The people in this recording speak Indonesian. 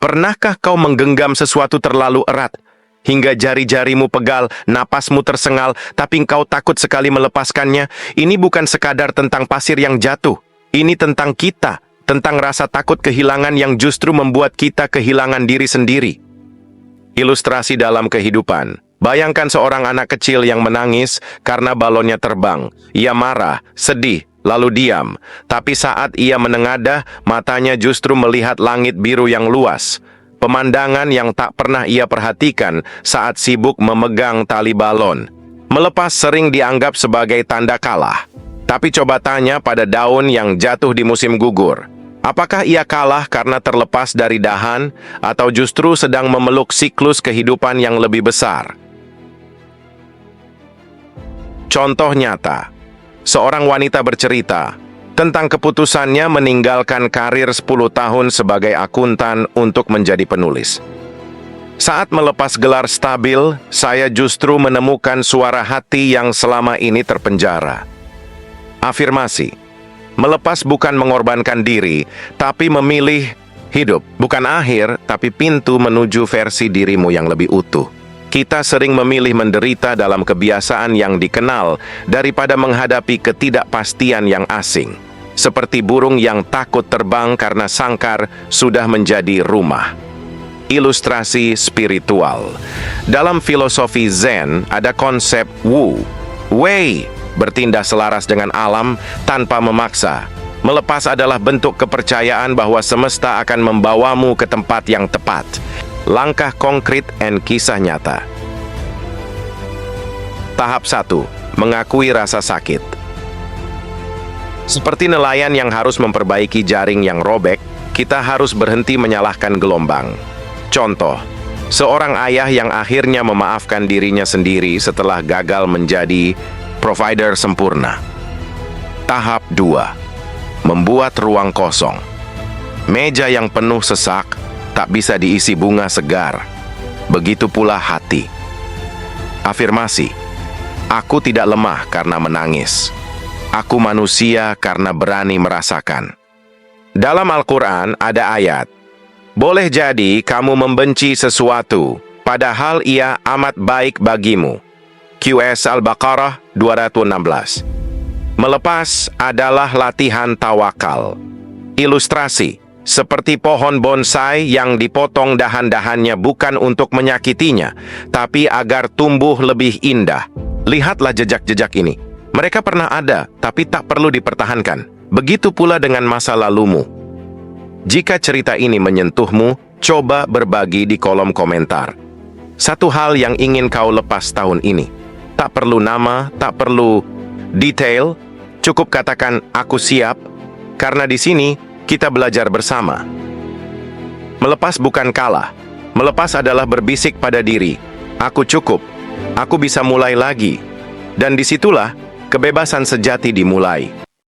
Pernahkah kau menggenggam sesuatu terlalu erat, hingga jari-jarimu pegal, napasmu tersengal, tapi engkau takut sekali melepaskannya? Ini bukan sekadar tentang pasir yang jatuh. Ini tentang kita, tentang rasa takut kehilangan yang justru membuat kita kehilangan diri sendiri. Ilustrasi dalam kehidupan. Bayangkan seorang anak kecil yang menangis karena balonnya terbang. Ia marah, sedih, lalu diam. Tapi saat ia menengadah, matanya justru melihat langit biru yang luas. Pemandangan yang tak pernah ia perhatikan saat sibuk memegang tali balon. Melepas sering dianggap sebagai tanda kalah. Tapi coba tanya pada daun yang jatuh di musim gugur. Apakah ia kalah karena terlepas dari dahan, atau justru sedang memeluk siklus kehidupan yang lebih besar? Contoh nyata. Seorang wanita bercerita tentang keputusannya meninggalkan karir 10 tahun sebagai akuntan untuk menjadi penulis. Saat melepas gelar stabil, saya justru menemukan suara hati yang selama ini terpenjara. Afirmasi. Melepas bukan mengorbankan diri, tapi memilih hidup. Bukan akhir, tapi pintu menuju versi dirimu yang lebih utuh. Kita sering memilih menderita dalam kebiasaan yang dikenal daripada menghadapi ketidakpastian yang asing. Seperti burung yang takut terbang karena sangkar sudah menjadi rumah. Ilustrasi spiritual. Dalam filosofi Zen ada konsep Wu, Wei, bertindak selaras dengan alam tanpa memaksa. Melepas adalah bentuk kepercayaan bahwa semesta akan membawamu ke tempat yang tepat. Langkah konkret dan kisah nyata. Tahap 1. Mengakui rasa sakit. Seperti nelayan yang harus memperbaiki jaring yang robek, kita harus berhenti menyalahkan gelombang. Contoh, seorang ayah yang akhirnya memaafkan dirinya sendiri setelah gagal menjadi provider sempurna. Tahap 2. Membuat ruang kosong. Meja yang penuh sesak tak bisa diisi bunga segar. Begitu pula hati. Afirmasi. Aku tidak lemah karena menangis. Aku manusia karena berani merasakan. Dalam Al-Quran ada ayat, boleh jadi kamu membenci sesuatu, padahal ia amat baik bagimu. QS Al-Baqarah 216. Melepas adalah latihan tawakal. Ilustrasi. Seperti pohon bonsai yang dipotong dahan-dahannya bukan untuk menyakitinya, tapi agar tumbuh lebih indah. Lihatlah jejak-jejak ini. Mereka pernah ada, tapi tak perlu dipertahankan. Begitu pula dengan masa lalumu. Jika cerita ini menyentuhmu, coba berbagi di kolom komentar. Satu hal yang ingin kau lepas tahun ini. Tak perlu nama, tak perlu detail, cukup katakan aku siap, karena di sini kita belajar bersama. Melepas bukan kalah. Melepas adalah berbisik pada diri. Aku cukup. Aku bisa mulai lagi. Dan disitulah kebebasan sejati dimulai.